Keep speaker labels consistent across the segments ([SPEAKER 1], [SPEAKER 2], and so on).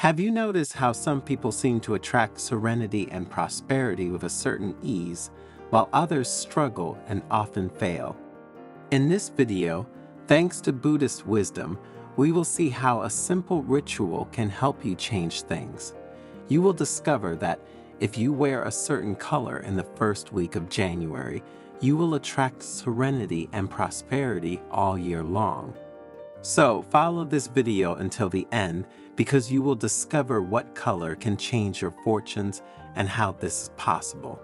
[SPEAKER 1] Have you noticed how some people seem to attract serenity and prosperity with a certain ease, while others struggle and often fail? In this video, thanks to Buddhist wisdom, we will see how a simple ritual can help you change things. You will discover that if you wear a certain color in the first week of January, you will attract serenity and prosperity all year long. So follow this video until the end because you will discover what color can change your fortunes and how this is possible.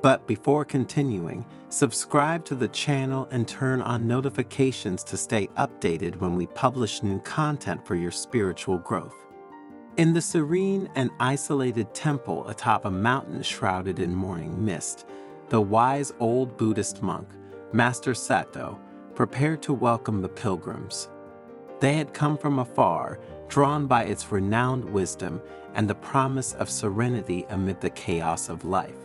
[SPEAKER 1] But before continuing, subscribe to the channel and turn on notifications to stay updated when we publish new content for your spiritual growth. In the serene and isolated temple atop a mountain shrouded in morning mist, the wise old Buddhist monk, Master Sato, prepared to welcome the pilgrims. They had come from afar, drawn by its renowned wisdom and the promise of serenity amid the chaos of life.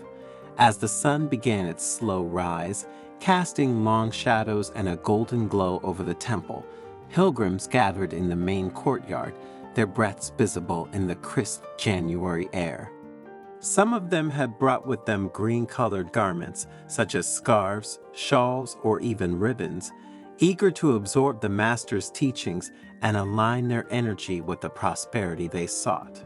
[SPEAKER 1] As the sun began its slow rise, casting long shadows and a golden glow over the temple, pilgrims gathered in the main courtyard, their breaths visible in the crisp January air. Some of them had brought with them green-colored garments, such as scarves, shawls, or even ribbons, eager to absorb the master's teachings and align their energy with the prosperity they sought.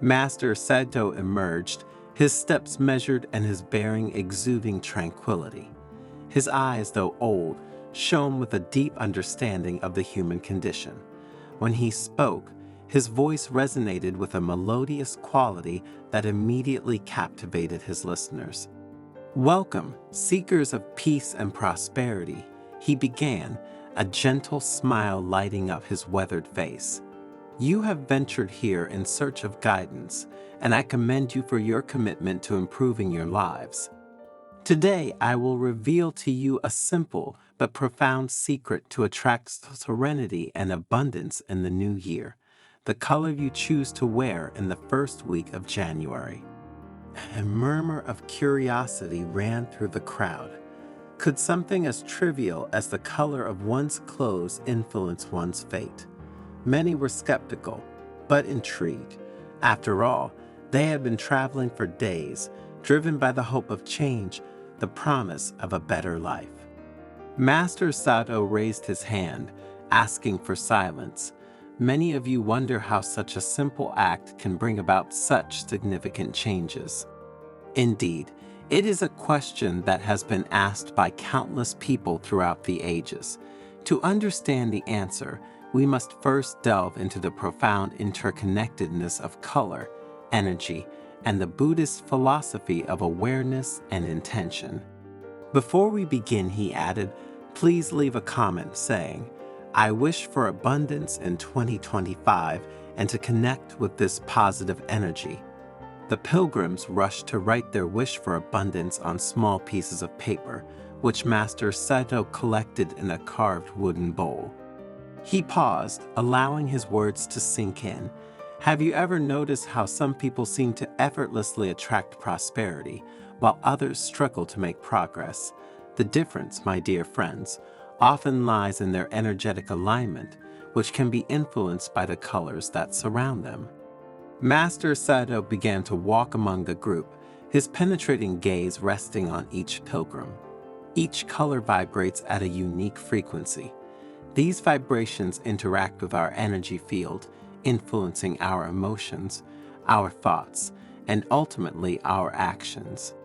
[SPEAKER 1] Master Sato emerged, his steps measured and his bearing exuding tranquility. His eyes, though old, shone with a deep understanding of the human condition. When he spoke, his voice resonated with a melodious quality that immediately captivated his listeners. "Welcome, seekers of peace and prosperity," he began, a gentle smile lighting up his weathered face. "You have ventured here in search of guidance, and I commend you for your commitment to improving your lives. Today, I will reveal to you a simple but profound secret to attract serenity and abundance in the new year: the color you choose to wear in the first week of January." A murmur of curiosity ran through the crowd. Could something as trivial as the color of one's clothes influence one's fate? Many were skeptical, but intrigued. After all, they had been traveling for days, driven by the hope of change, the promise of a better life. Master Sato raised his hand, asking for silence. Many of you wonder how such a simple act can bring about such significant changes. Indeed, it is a question that has been asked by countless people throughout the ages. To understand the answer, we must first delve into the profound interconnectedness of color, energy, and the Buddhist philosophy of awareness and intention. Before we begin, he added, please leave a comment saying, "I wish for abundance in 2025 and to connect with this positive energy." The pilgrims rushed to write their wish for abundance on small pieces of paper, which Master Sato collected in a carved wooden bowl. He paused, allowing his words to sink in. Have you ever noticed how some people seem to effortlessly attract prosperity, while others struggle to make progress? The difference, my dear friends, often lies in their energetic alignment, which can be influenced by the colors that surround them. Master Sato began to walk among the group, his penetrating gaze resting on each pilgrim. Each color vibrates at a unique frequency. These vibrations interact with our energy field, influencing our emotions, our thoughts, and ultimately our actions.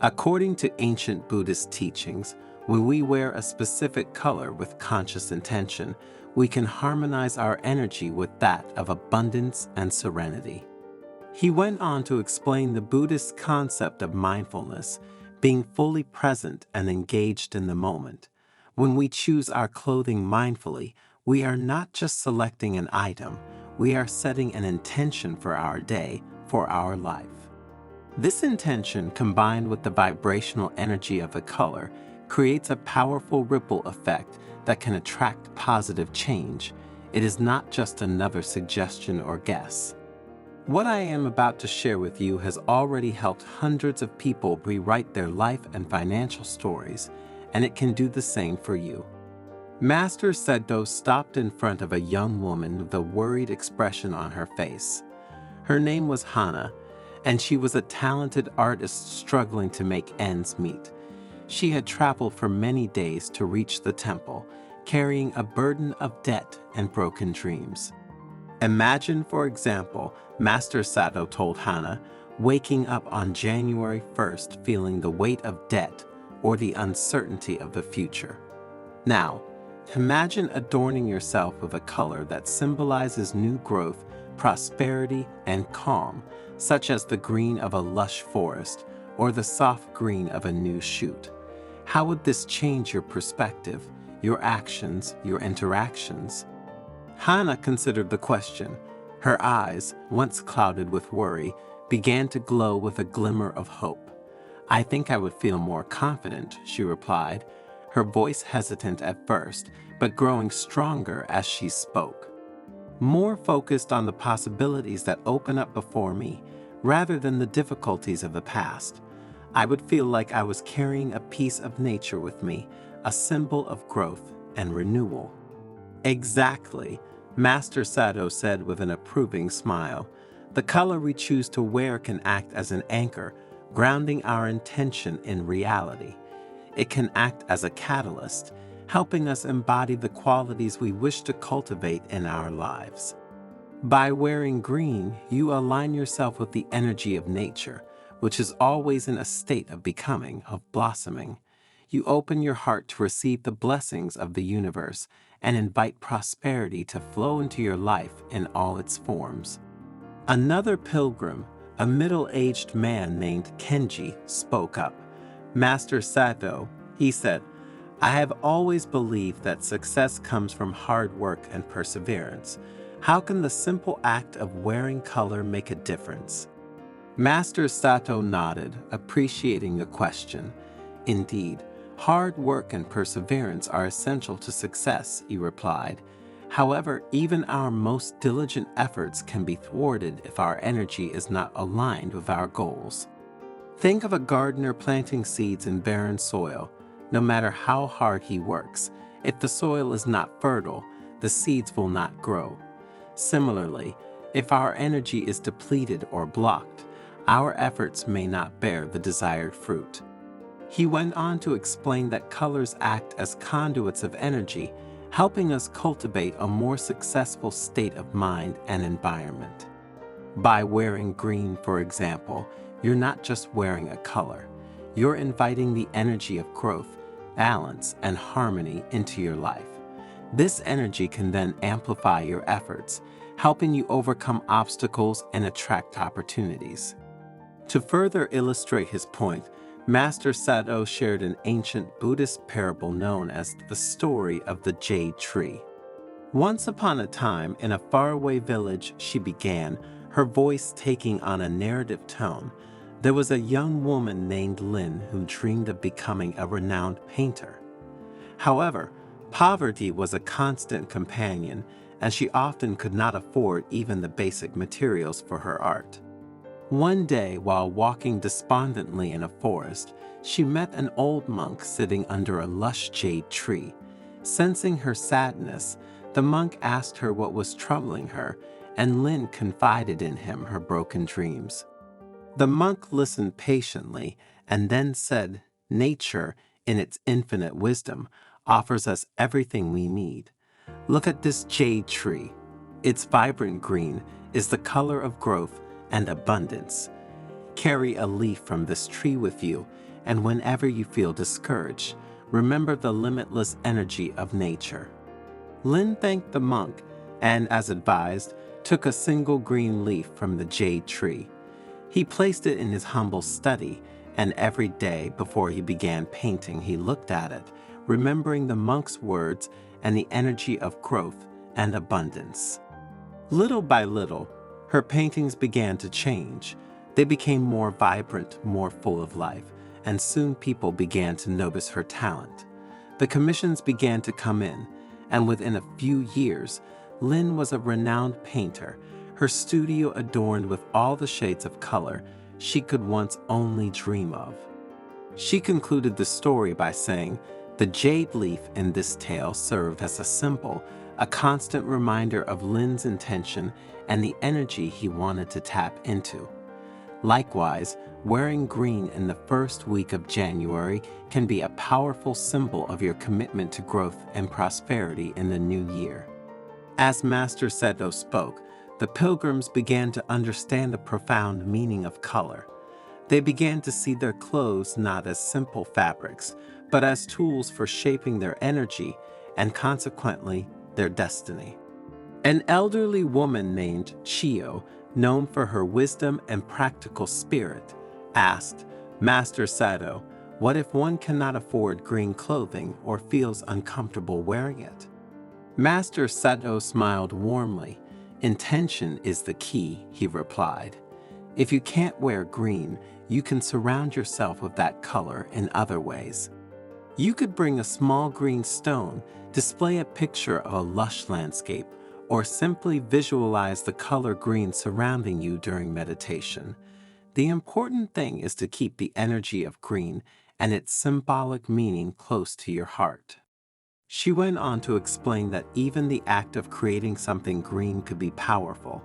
[SPEAKER 1] According to ancient Buddhist teachings, when we wear a specific color with conscious intention, we can harmonize our energy with that of abundance and serenity. He went on to explain the Buddhist concept of mindfulness, being fully present and engaged in the moment. When we choose our clothing mindfully, we are not just selecting an item, we are setting an intention for our day, for our life. This intention, combined with the vibrational energy of the color, creates a powerful ripple effect that can attract positive change. It is not just another suggestion or guess. What I am about to share with you has already helped hundreds of people rewrite their life and financial stories, and it can do the same for you. Master Sado stopped in front of a young woman with a worried expression on her face. Her name was Hana, and she was a talented artist struggling to make ends meet. She had traveled for many days to reach the temple, carrying a burden of debt and broken dreams. Imagine, for example, Master Sado told Hana, waking up on January 1st feeling the weight of debt or the uncertainty of the future. Now, imagine adorning yourself with a color that symbolizes new growth, prosperity, and calm, such as the green of a lush forest or the soft green of a new shoot. How would this change your perspective, your actions, your interactions? Hana considered the question. Her eyes, once clouded with worry, began to glow with a glimmer of hope. "I think I would feel more confident," she replied, her voice hesitant at first, but growing stronger as she spoke. "More focused on the possibilities that open up before me, rather than the difficulties of the past. I would feel like I was carrying a piece of nature with me, a symbol of growth and renewal." "Exactly," Master Sado said with an approving smile. "The color we choose to wear can act as an anchor, grounding our intention in reality. It can act as a catalyst, helping us embody the qualities we wish to cultivate in our lives. By wearing green, you align yourself with the energy of nature, which is always in a state of becoming, of blossoming. You open your heart to receive the blessings of the universe and invite prosperity to flow into your life in all its forms." Another pilgrim, a middle-aged man named Kenji, spoke up. "Master Sado," he said, "I have always believed that success comes from hard work and perseverance. How can the simple act of wearing color make a difference?" Master Sato nodded, appreciating the question. "Indeed, hard work and perseverance are essential to success," he replied. "However, even our most diligent efforts can be thwarted if our energy is not aligned with our goals. Think of a gardener planting seeds in barren soil. No matter how hard he works, if the soil is not fertile, the seeds will not grow. Similarly, if our energy is depleted or blocked, our efforts may not bear the desired fruit." He went on to explain that colors act as conduits of energy, helping us cultivate a more successful state of mind and environment. By wearing green, for example, you're not just wearing a color. You're inviting the energy of growth, balance, and harmony into your life. This energy can then amplify your efforts, helping you overcome obstacles and attract opportunities. To further illustrate his point, Master Sado shared an ancient Buddhist parable known as the story of the jade tree. "Once upon a time, in a faraway village," she began, her voice taking on a narrative tone, "there was a young woman named Lin who dreamed of becoming a renowned painter. However, poverty was a constant companion, and she often could not afford even the basic materials for her art. One day, while walking despondently in a forest, she met an old monk sitting under a lush jade tree. Sensing her sadness, the monk asked her what was troubling her, and Lin confided in him her broken dreams. The monk listened patiently and then said, "Nature, in its infinite wisdom, offers us everything we need. Look at this jade tree. Its vibrant green is the color of growth and abundance. Carry a leaf from this tree with you, and whenever you feel discouraged, remember the limitless energy of nature." Lin thanked the monk and, as advised, took a single green leaf from the jade tree. He placed it in his humble study, and every day before he began painting, he looked at it, remembering the monk's words and the energy of growth and abundance. Little by little, her paintings began to change. They became more vibrant, more full of life, and soon people began to notice her talent. The commissions began to come in, and within a few years, Lin was a renowned painter, her studio adorned with all the shades of color she could once only dream of. She concluded the story by saying, The jade leaf in this tale served as a symbol, a constant reminder of Lin's intention and the energy he wanted to tap into. Likewise, wearing green in the first week of January can be a powerful symbol of your commitment to growth and prosperity in the new year. As Master Seto spoke, the pilgrims began to understand the profound meaning of color. They began to see their clothes not as simple fabrics, but as tools for shaping their energy and consequently their destiny. An elderly woman named Chio, known for her wisdom and practical spirit, asked, "Master Sato, what if one cannot afford green clothing or feels uncomfortable wearing it?" Master Sato smiled warmly. "Intention is the key," he replied. "If you can't wear green, you can surround yourself with that color in other ways. You could bring a small green stone, display a picture of a lush landscape, or simply visualize the color green surrounding you during meditation. The important thing is to keep the energy of green and its symbolic meaning close to your heart." She went on to explain that even the act of creating something green could be powerful.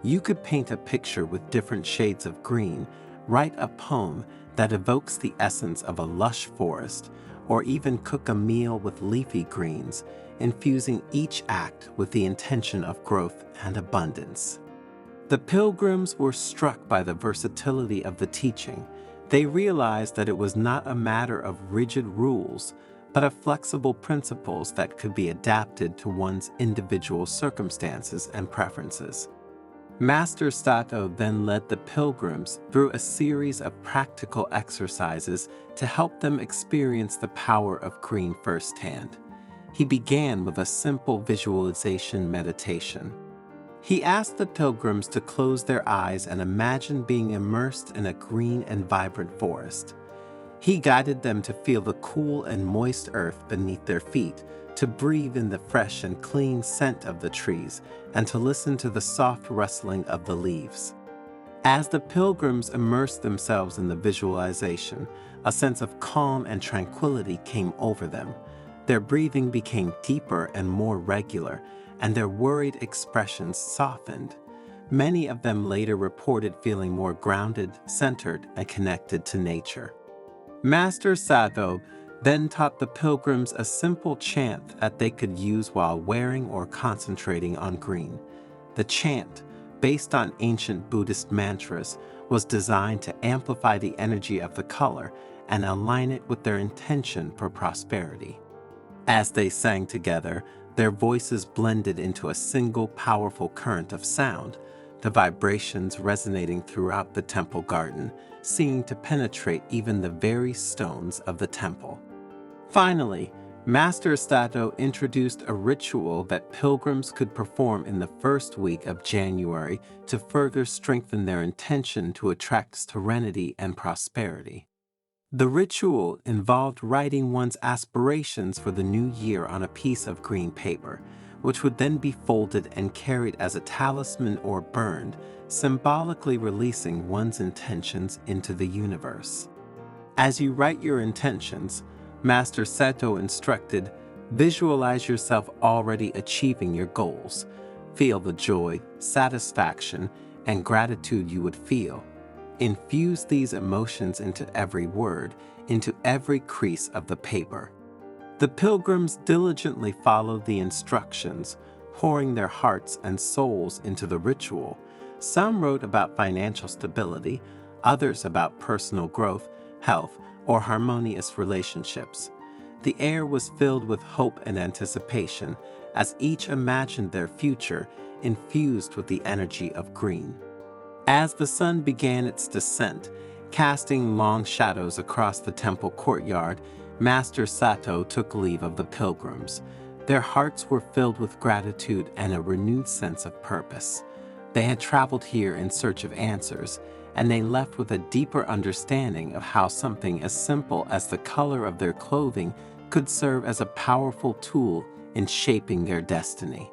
[SPEAKER 1] You could paint a picture with different shades of green, write a poem that evokes the essence of a lush forest, or even cook a meal with leafy greens, infusing each act with the intention of growth and abundance. The pilgrims were struck by the versatility of the teaching. They realized that it was not a matter of rigid rules, but of flexible principles that could be adapted to one's individual circumstances and preferences. Master Sato then led the pilgrims through a series of practical exercises to help them experience the power of green firsthand. He began with a simple visualization meditation. He asked the pilgrims to close their eyes and imagine being immersed in a green and vibrant forest. He guided them to feel the cool and moist earth beneath their feet, to breathe in the fresh and clean scent of the trees, and to listen to the soft rustling of the leaves. As the pilgrims immersed themselves in the visualization, a sense of calm and tranquility came over them. Their breathing became deeper and more regular, and their worried expressions softened. Many of them later reported feeling more grounded, centered, and connected to nature. Master Sato then taught the pilgrims a simple chant that they could use while wearing or concentrating on green. The chant, based on ancient Buddhist mantras, was designed to amplify the energy of the color and align it with their intention for prosperity. As they sang together, their voices blended into a single powerful current of sound, the vibrations resonating throughout the temple garden, seeming to penetrate even the very stones of the temple. Finally, Master Sato introduced a ritual that pilgrims could perform in the first week of January to further strengthen their intention to attract serenity and prosperity. The ritual involved writing one's aspirations for the new year on a piece of green paper, which would then be folded and carried as a talisman or burned, symbolically releasing one's intentions into the universe. As you write your intentions, Master Sato instructed, visualize yourself already achieving your goals. Feel the joy, satisfaction, and gratitude you would feel. Infuse these emotions into every word, into every crease of the paper. The pilgrims diligently followed the instructions, pouring their hearts and souls into the ritual. Some wrote about financial stability, others about personal growth, health, or harmonious relationships. The air was filled with hope and anticipation as each imagined their future infused with the energy of green. As the sun began its descent, casting long shadows across the temple courtyard, Master Sato took leave of the pilgrims. Their hearts were filled with gratitude and a renewed sense of purpose. They had traveled here in search of answers, and they left with a deeper understanding of how something as simple as the color of their clothing could serve as a powerful tool in shaping their destiny.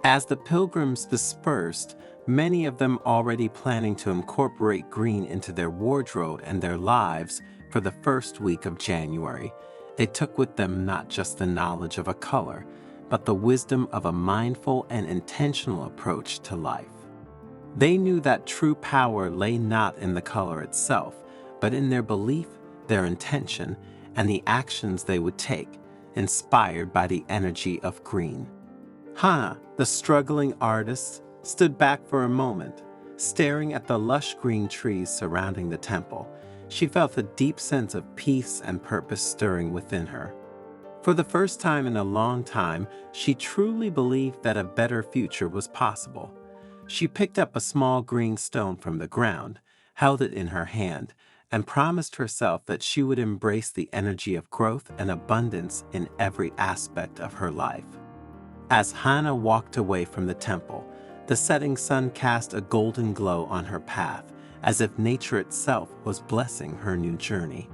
[SPEAKER 1] As the pilgrims dispersed, many of them already planning to incorporate green into their wardrobe and their lives for the first week of January, They took with them not just the knowledge of a color, but the wisdom of a mindful and intentional approach to life. They knew that true power lay not in the color itself, but in their belief, their intention, and the actions they would take, inspired by the energy of green. Hannah, the struggling artist, stood back for a moment, staring at the lush green trees surrounding the temple. She felt a deep sense of peace and purpose stirring within her. For the first time in a long time, she truly believed that a better future was possible. She picked up a small green stone from the ground, held it in her hand, and promised herself that she would embrace the energy of growth and abundance in every aspect of her life. As Hannah walked away from the temple, the setting sun cast a golden glow on her path, as if nature itself was blessing her new journey.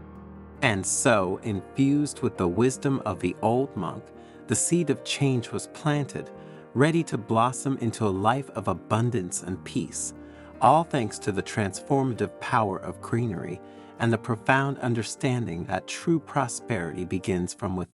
[SPEAKER 1] And so, infused with the wisdom of the old monk, the seed of change was planted, ready to blossom into a life of abundance and peace, all thanks to the transformative power of greenery and the profound understanding that true prosperity begins from within.